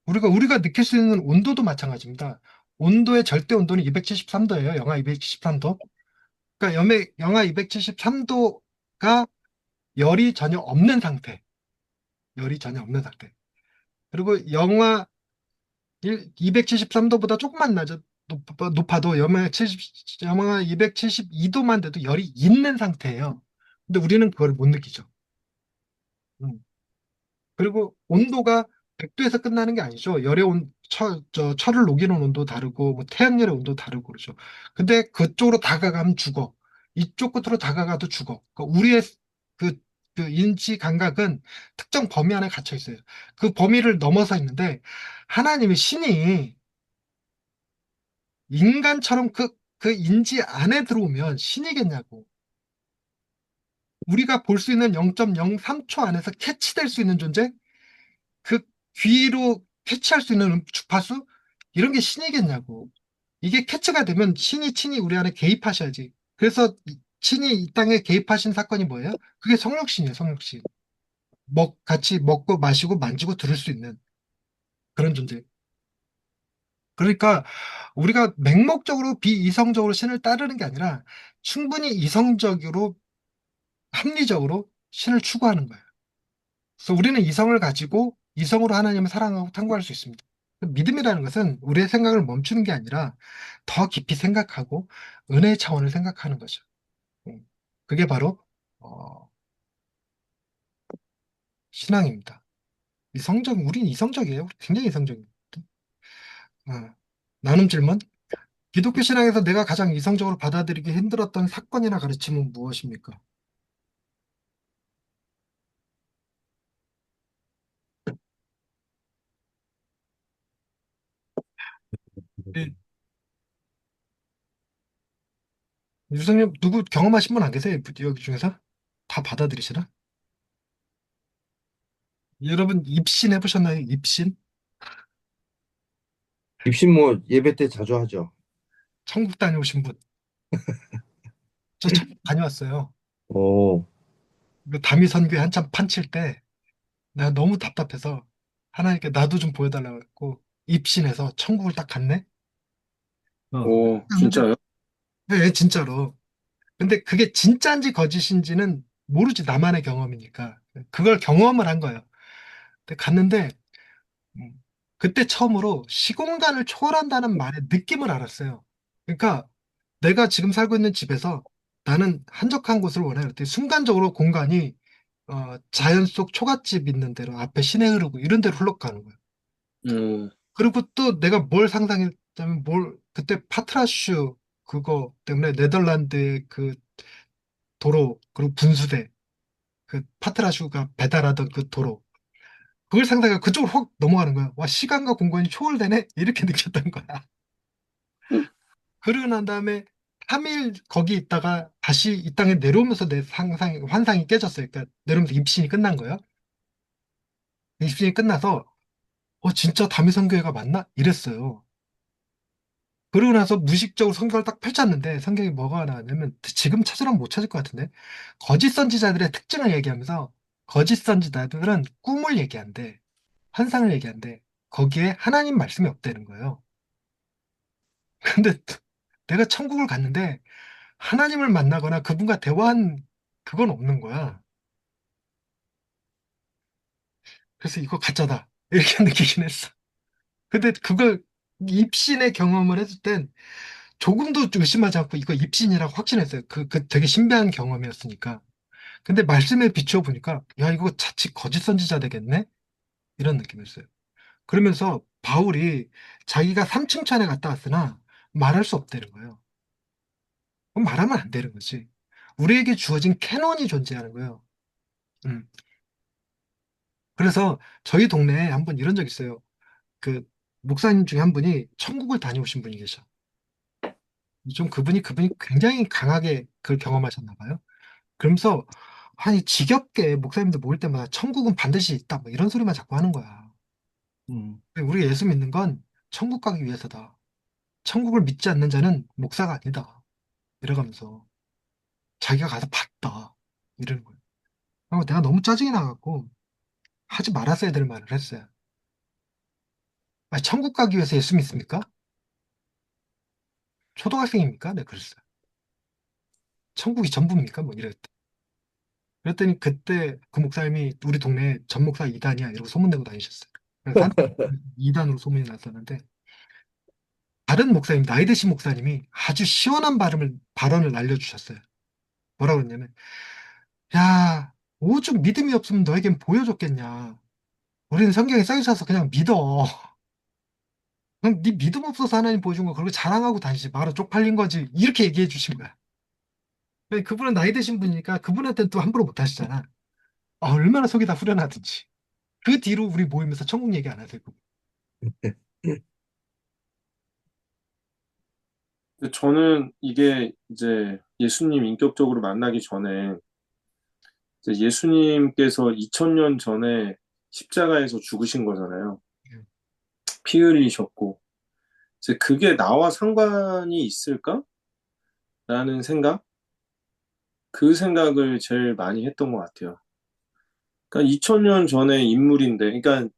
Speaker 1: 우리가 느낄 수 있는 온도도 마찬가지입니다. 온도의 절대 온도는 273도예요. 영하 273도. 그러니까 영하 273도가 열이 전혀 없는 상태. 열이 전혀 없는 상태. 그리고 영하 273도보다 조금만 높아도 영하 272도만 돼도 열이 있는 상태예요. 근데 우리는 그걸 못 느끼죠. 음. 그리고 온도가 100도에서 끝나는 게 아니죠. 철을 녹이는 온도 다르고, 뭐 태양열의 온도 다르고 그러죠. 근데 그쪽으로 다가가면 죽어. 이쪽 끝으로 다가가도 죽어. 그러니까 우리의 그, 그 인지 감각은 특정 범위 안에 갇혀 있어요. 그 범위를 넘어서 있는데, 하나님의 신이 인간처럼 그 인지 안에 들어오면 신이겠냐고. 우리가 볼 수 있는 0.03초 안에서 캐치될 수 있는 존재? 그 귀로 캐치할 수 있는 주파수? 이런 게 신이겠냐고. 이게 캐치가 되면 신이 우리 안에 개입하셔야지. 그래서 신이 이 땅에 개입하신 사건이 뭐예요? 그게 성육신이에요, 성육신. 같이 먹고 마시고 만지고 들을 수 있는 그런 존재. 그러니까 우리가 맹목적으로 비이성적으로 신을 따르는 게 아니라 충분히 이성적으로 합리적으로 신을 추구하는 거예요. 그래서 우리는 이성을 가지고 이성으로 하나님을 사랑하고 탐구할 수 있습니다. 믿음이라는 것은 우리의 생각을 멈추는 게 아니라 더 깊이 생각하고 은혜의 차원을 생각하는 거죠. 그게 바로 어, 신앙입니다. 우린 이성적이에요. 굉장히 이성적입니다. 나눔 질문. 기독교 신앙에서 내가 가장 이성적으로 받아들이기 힘들었던 사건이나 가르침은 무엇입니까? 예, 유성님 누구 경험하신 분 안 계세요? 여기 중에서? 다 받아들이시나? 여러분 입신 해보셨나요? 입신?
Speaker 5: 입신 뭐 예배 때 자주 하죠.
Speaker 1: 천국 다녀오신 분. 저 천국 다녀왔어요.
Speaker 5: 오,
Speaker 1: 그 다미 선교에 한참 판칠 때 내가 너무 답답해서 하나님께 나도 좀 보여달라고 했고 입신해서 천국을 딱 갔네?
Speaker 2: 오,
Speaker 1: 근데
Speaker 2: 진짜요?
Speaker 1: 네, 진짜로. 근데 그게 진짜인지 거짓인지는 모르지, 나만의 경험이니까. 그걸 경험을 한 거예요. 근데 갔는데, 음, 그때 처음으로 시공간을 초월한다는 말의 느낌을 알았어요. 그러니까 내가 지금 살고 있는 집에서 나는 한적한 곳을 원해요. 그때 순간적으로 공간이 자연 속 초가집 있는 대로 앞에 시내 흐르고 이런 데로 흘러가는 거예요.
Speaker 2: 음,
Speaker 1: 그리고 또 내가 뭘 상상했냐면 그때 파트라슈 그거 때문에 네덜란드의 그 도로 그리고 분수대 그 파트라슈가 배달하던 그 도로 그걸 상상해 그쪽으로 확 넘어가는 거야. 와, 시간과 공간이 초월되네? 이렇게 느꼈던 거야. 그러고 난 다음에 3일 거기 있다가 다시 이 땅에 내려오면서 내 환상이 깨졌어요. 그러니까 내려오면서 입신이 끝난 거예요. 입신이 끝나서 진짜 다미성교회가 맞나? 이랬어요. 그러고 나서 무의식적으로 성경을 딱 펼쳤는데 성경이 뭐가 나왔냐면 지금 찾으라면 못 찾을 것 같은데 거짓 선지자들의 특징을 얘기하면서 거짓 선지자들은 꿈을 얘기한대. 환상을 얘기한대. 거기에 하나님 말씀이 없다는 거예요. 근데 내가 천국을 갔는데 하나님을 만나거나 그분과 대화한 그건 없는 거야. 그래서 이거 가짜다. 이렇게 느끼긴 했어. 근데 그걸 입신의 경험을 했을 땐 조금도 의심하지 않고 이거 입신이라고 확신했어요. 그 되게 신비한 경험이었으니까. 근데 말씀에 비추어 보니까 야, 이거 자칫 거짓 선지자 되겠네? 이런 느낌이었어요. 그러면서 바울이 자기가 3층 천에 갔다 왔으나 말할 수 없다는 거예요. 그럼 말하면 안 되는 거지. 우리에게 주어진 캐논이 존재하는 거예요. 음. 그래서 저희 동네에 한번 이런 적 있어요. 그 목사님 중에 한 분이 천국을 다녀오신 분이 계셔. 좀 그분이 굉장히 강하게 그걸 경험하셨나 봐요. 그러면서 아니 지겹게 목사님들 모일 때마다 천국은 반드시 있다 뭐 이런 소리만 자꾸 하는 거야. 우리 예수 믿는 건 천국 가기 위해서다. 천국을 믿지 않는 자는 목사가 아니다. 이래가면서 자기가 가서 봤다. 이러는 거예요. 그리고 내가 너무 짜증이 나갖고 하지 말았어야 될 말을 했어요. 아, 천국 가기 위해서 예수 믿습니까? 초등학생입니까? 네, 그랬어요. 천국이 전부입니까? 뭐 이랬대. 그랬더니 그때 그 목사님이 우리 동네 전 목사 이단이야 이러고 소문내고 다니셨어요. 그래서 한 이단으로 소문이 났었는데 다른 목사님 나이 드신 목사님이 아주 시원한 발언을 알려주셨어요. 뭐라고 그랬냐면 야 오죽 믿음이 없으면 너에겐 보여줬겠냐. 우리는 성경에 써 있어서 그냥 믿어. 그럼 네 믿음 없어서 하나님 보여준 거 그렇게 자랑하고 다니지 마라 쪽팔린 거지. 이렇게 얘기해 주신 거야. 근데 그분은 나이 드신 분이니까 그분한테는 또 함부로 못 하시잖아. 얼마나 속이 다 후련하든지. 그 뒤로 우리 모임에서 천국 얘기 안 하세요.
Speaker 2: 근데 저는 이게 이제 예수님 인격적으로 만나기 전에 이제 예수님께서 2000년 전에 십자가에서 죽으신 거잖아요. 피 흘리셨고 이제 그게 나와 상관이 있을까라는 생각? 그 생각을 제일 많이 했던 것 같아요. 그러니까 2000년 전의 인물인데, 그러니까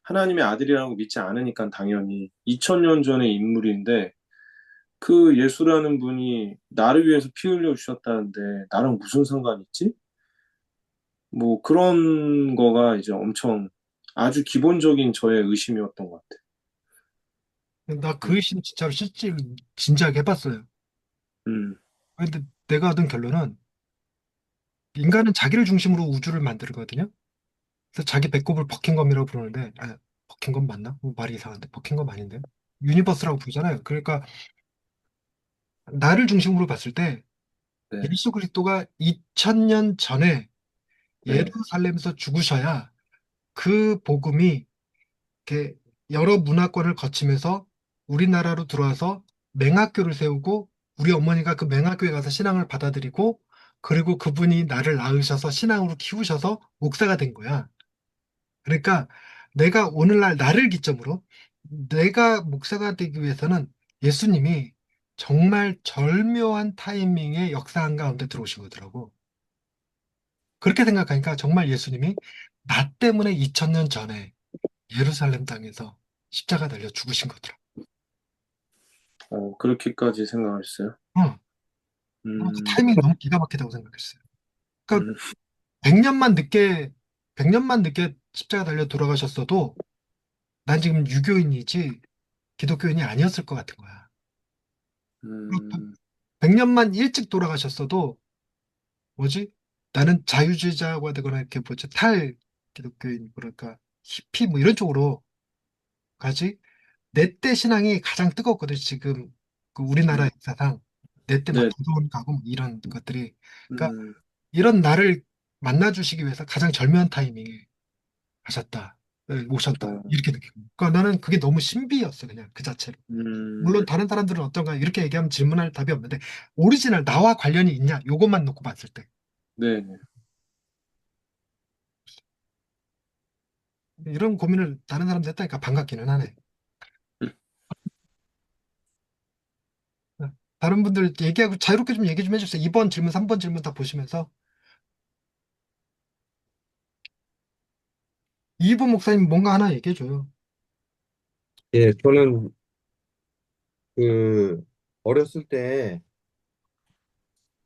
Speaker 2: 하나님의 아들이라고 믿지 않으니까 당연히 2000년 전의 인물인데 그 예수라는 분이 나를 위해서 피 흘려 주셨다는데 나랑 무슨 상관이 있지? 뭐 그런 거가 이제 엄청 아주 기본적인 저의 의심이었던 것 같아요.
Speaker 1: 나 그 의심 진짜로 실제 진지하게 해봤어요.
Speaker 2: 음,
Speaker 1: 근데 내가 얻은 결론은 인간은 자기를 중심으로 우주를 만들거든요. 그래서 자기 배꼽을 버킹검이라고 부르는데, 버킹검 맞나? 말이 이상한데 버킹검 아닌데? 유니버스라고 부르잖아요. 그러니까 나를 중심으로 봤을 때
Speaker 2: 네,
Speaker 1: 예수 그리스도가 2000년 전에
Speaker 2: 네,
Speaker 1: 예루살렘에서 죽으셔야 그 복음이 이렇게 여러 문화권을 거치면서 우리나라로 들어와서 맹학교를 세우고 우리 어머니가 그 맹학교에 가서 신앙을 받아들이고 그리고 그분이 나를 낳으셔서 신앙으로 키우셔서 목사가 된 거야. 그러니까 내가 오늘날 나를 기점으로 내가 목사가 되기 위해서는 예수님이 정말 절묘한 타이밍에 역사한 가운데 들어오신 거더라고. 그렇게 생각하니까 정말 예수님이 나 때문에 2000년 전에 예루살렘 땅에서 십자가 달려 죽으신 거더라.
Speaker 2: 그렇게까지 생각하셨어요?
Speaker 1: 어, 그
Speaker 2: 음,
Speaker 1: 타이밍이 너무 기가 막히다고 생각했어요. 그러니까
Speaker 2: 음,
Speaker 1: 100년만 늦게 100년만 늦게 십자가 달려 돌아가셨어도 난 지금 유교인이지 기독교인이 아니었을 것 같은 거야. 그리고
Speaker 2: 음,
Speaker 1: 100년만 일찍 돌아가셨어도 뭐지? 나는 자유주의자가 되거나 이렇게 뭐지? 탈 기독교인 그러니까 히피 뭐 이런 쪽으로 가지. 내 때 신앙이 가장 뜨겁거든 지금 그 우리나라
Speaker 2: 음,
Speaker 1: 역사상 내 때 막
Speaker 2: 네,
Speaker 1: 도서관 가고 뭐 이런 것들이 그러니까
Speaker 2: 음,
Speaker 1: 이런 나를 만나 주시기 위해서 가장 절묘한 타이밍에 하셨다. 네, 오셨다.
Speaker 2: 어,
Speaker 1: 이렇게 느끼고. 그러니까 나는 그게 너무 신비였어, 그냥 그 자체로.
Speaker 2: 음,
Speaker 1: 물론 다른 사람들은 어떤가 이렇게 얘기하면 질문할 답이 없는데 오리지널 나와 관련이 있냐? 요것만 놓고 봤을 때
Speaker 2: 네, 네.
Speaker 1: 이런 고민을 다른 사람들 했다니까 반갑기는 하네. 다른 분들 얘기하고 자유롭게 좀 얘기 좀 해주세요. 2번 질문, 3번 질문 다 보시면서 이부 목사님 뭔가 하나 얘기해줘요.
Speaker 5: 예, 저는 그 어렸을 때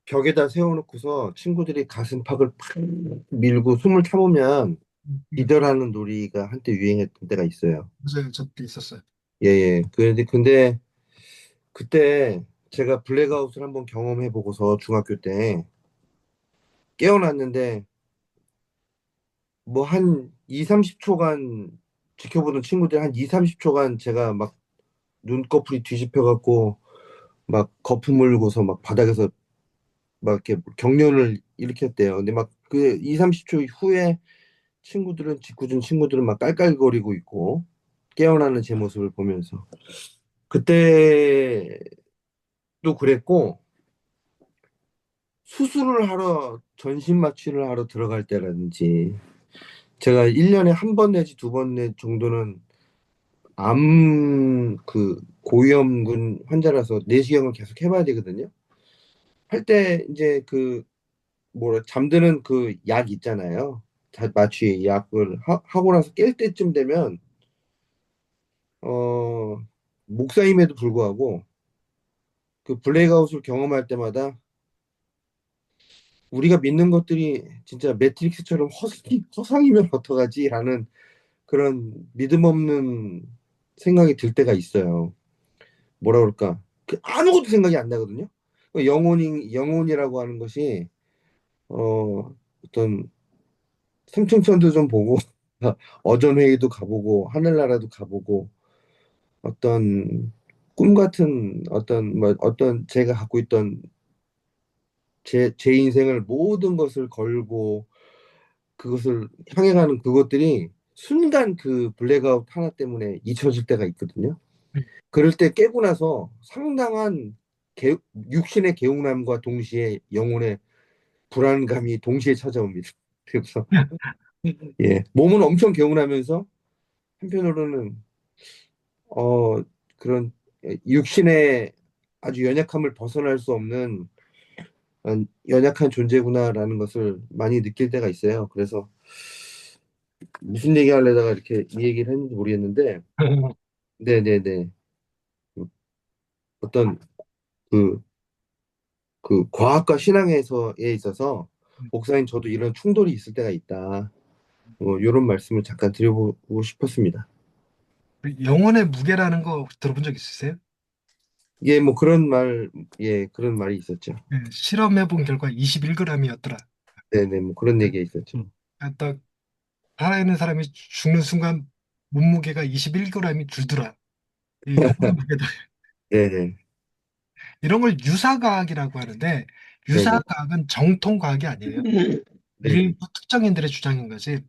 Speaker 5: 벽에다 세워놓고서 친구들이 가슴팍을 팍 밀고 숨을 참으면 기절하는 놀이가 한때 유행했던 때가 있어요.
Speaker 1: 맞아요. 저도 있었어요.
Speaker 5: 예, 예. 근데 그때 제가 블랙아웃을 한번 경험해 보고서 중학교 때 깨어났는데 뭐 한 2, 30초간 지켜보던 친구들 한 2, 30초간 제가 막 눈꺼풀이 뒤집혀 갖고 막 거품 물고서 막 바닥에서 막 이렇게 경련을 일으켰대요. 근데 막 그 2, 30초 후에 짓궂은 친구들은 막 깔깔거리고 있고 깨어나는 제 모습을 보면서 그때도 그랬고 수술을 하러 전신 마취를 하러 들어갈 때라든지 제가 1년에 한 번 내지 두 번 내 정도는 암 그 고위험군 환자라서 내시경을 계속 해봐야 되거든요. 할 때 이제 그 뭐라 잠드는 그 약 있잖아요. 마취 약을 하고 나서 깰 때쯤 되면 어 목사임에도 불구하고 그 블랙아웃을 경험할 때마다 우리가 믿는 것들이 진짜 매트릭스처럼 허상이면 어떡하지라는 그런 믿음 없는 생각이 들 때가 있어요. 뭐라 그럴까? 아무것도 생각이 안 나거든요. 영혼이라고 하는 것이 어떤 생충천도 좀 보고 어전회의도 가보고 하늘나라도 가보고 어떤 꿈 같은 어떤 제가 갖고 있던 제 인생을 모든 것을 걸고 그것을 향해 가는 그것들이 순간 그 블랙아웃 하나 때문에 잊혀질 때가 있거든요. 그럴 때 깨고 나서 상당한 개, 육신의 개운함과 동시에 영혼의 불안감이 동시에 찾아옵니다. 그래서 예, 몸은 엄청 개운하면서 한편으로는 그런 육신의 아주 연약함을 벗어날 수 없는 연약한 존재구나라는 것을 많이 느낄 때가 있어요. 그래서 무슨 얘기 하려다가 이렇게 이 얘기를 했는지 모르겠는데, 네네네. 어떤 그, 그 과학과 신앙에서에 있어서 목사님 저도 이런 충돌이 있을 때가 있다. 뭐 이런 말씀을 잠깐 드려보고 싶었습니다.
Speaker 1: 영혼의 무게라는 거 들어본 적 있으세요?
Speaker 5: 예, 뭐 그런 말, 예, 그런 말이 있었죠.
Speaker 1: 네, 실험해 본 결과 21g이었더라.
Speaker 5: 네네, 뭐 그런 얘기가 있었죠.
Speaker 1: 딱 살아있는 사람이 죽는 순간 몸무게가 21g이 줄더라. 이 영혼의 무게다.
Speaker 5: 네네,
Speaker 1: 이런 걸 유사과학이라고 하는데
Speaker 5: 네네,
Speaker 1: 유사과학은 정통과학이 아니에요.
Speaker 5: 네네,
Speaker 1: 일부 특정인들의 주장인 거지.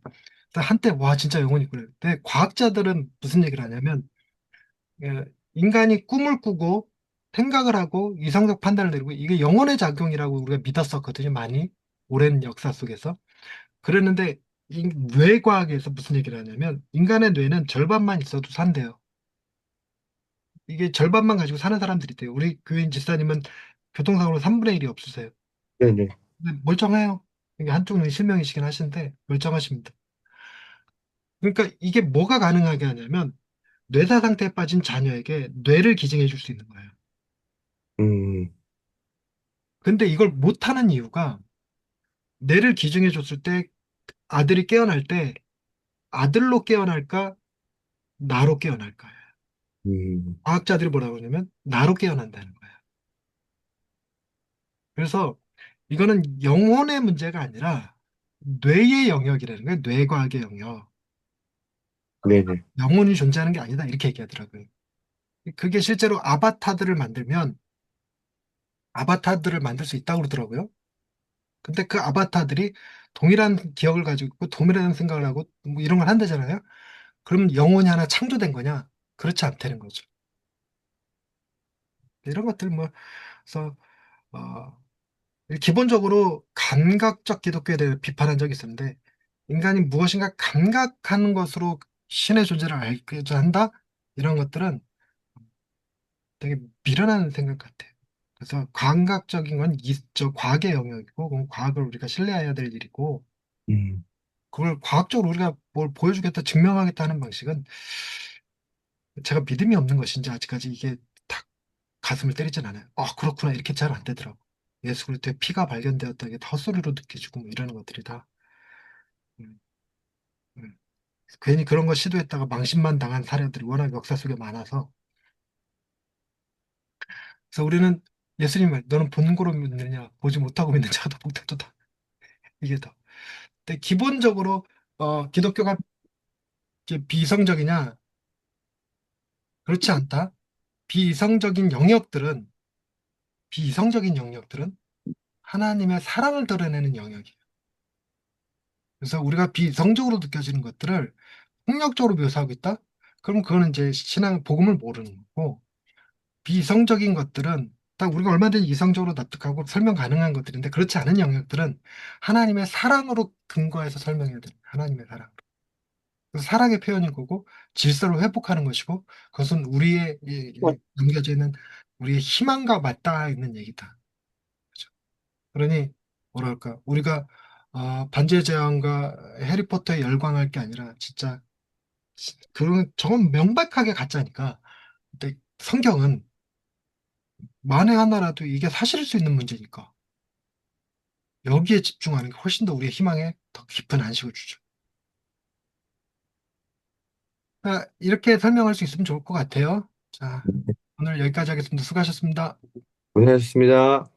Speaker 1: 그래서 한때 와 진짜 영혼이 있구나. 근데 과학자들은 무슨 얘기를 하냐면 예, 인간이 꿈을 꾸고 생각을 하고 이성적 판단을 내리고 이게 영혼의 작용이라고 우리가 믿었었거든요. 많이 오랜 역사 속에서. 그랬는데 이 뇌과학에서 무슨 얘기를 하냐면 인간의 뇌는 절반만 있어도 산대요. 이게 절반만 가지고 사는 사람들이 있대요. 우리 교인 집사님은 교통사고로 3분의 1이 없으세요.
Speaker 5: 네네.
Speaker 1: 근데 멀쩡해요. 이게 한쪽 눈이 실명이시긴 하신데 멀쩡하십니다. 그러니까 이게 뭐가 가능하게 하냐면 뇌사 상태에 빠진 자녀에게 뇌를 기증해 줄 수 있는 거예요.
Speaker 5: 음,
Speaker 1: 근데 이걸 못하는 이유가 뇌를 기증해 줬을 때 아들이 깨어날 때 아들로 깨어날까 나로 깨어날까.
Speaker 5: 음,
Speaker 1: 과학자들이 뭐라고 하냐면 나로 깨어난다는 거예요. 그래서 이거는 영혼의 문제가 아니라 뇌의 영역이라는 거예요. 뇌과학의 영역.
Speaker 5: 네네.
Speaker 1: 영혼이 존재하는 게 아니다. 이렇게 얘기하더라고요. 그게 실제로 아바타들을 만들 수 있다고 그러더라고요. 근데 그 아바타들이 동일한 기억을 가지고 있고 동일한 생각을 하고 뭐 이런 걸 한다잖아요. 그럼 영혼이 하나 창조된 거냐? 그렇지 않다는 거죠. 이런 것들 뭐 그래서 어, 기본적으로 감각적 기독교에 대해 비판한 적이 있었는데 인간이 무엇인가 감각하는 것으로 신의 존재를 알고자 한다? 이런 것들은 되게 미련한 생각 같아요. 그래서 감각적인 건 저 과학의 영역이고 그건 과학을 우리가 신뢰해야 될 일이고
Speaker 5: 음,
Speaker 1: 그걸 과학적으로 우리가 뭘 보여주겠다, 증명하겠다 하는 방식은 제가 믿음이 없는 것인지 아직까지 이게 딱 가슴을 때리진 않아요. 아, 그렇구나. 이렇게 잘 안 되더라고. 예수 그리스도의 피가 발견되었다. 이게 헛소리로 느껴지고 뭐 이러는 것들이 다. 음, 음. 괜히 그런 거 시도했다가 망신만 당한 사례들이 워낙 역사 속에 많아서. 그래서 우리는 예수님을 너는 보는 거로 믿느냐, 보지 못하고 믿는 자가 더 복되도다. 이게 더. 근데 기본적으로 기독교가 이제 비이성적이냐? 그렇지 않다. 비이성적인 영역들은 비이성적인 영역들은 하나님의 사랑을 드러내는 영역이에요. 그래서 우리가 비이성적으로 느껴지는 것들을 폭력적으로 묘사하고 있다? 그럼 그거는 이제 신앙 복음을 모르는 거고 비이성적인 것들은 딱 우리가 얼마든지 이성적으로 납득하고 설명 가능한 것들인데 그렇지 않은 영역들은 하나님의 사랑으로 근거해서 설명해야 돼요. 하나님의 사랑. 그래서 사랑의 표현인 거고 질서를 회복하는 것이고 그것은 우리의 남겨져 있는 우리의 희망과 맞닿아 있는 얘기다. 그죠? 그러니 뭐랄까 우리가 반지의 제왕과 해리포터에 열광할 게 아니라 진짜 그런 저건 명백하게 가짜니까. 근데 성경은 만에 하나라도 이게 사실일 수 있는 문제니까 여기에 집중하는 게 훨씬 더 우리의 희망에 더 깊은 안식을 주죠. 이렇게 설명할 수 있으면 좋을 것 같아요. 자, 오늘 여기까지 하겠습니다. 수고하셨습니다.
Speaker 5: 고생하셨습니다.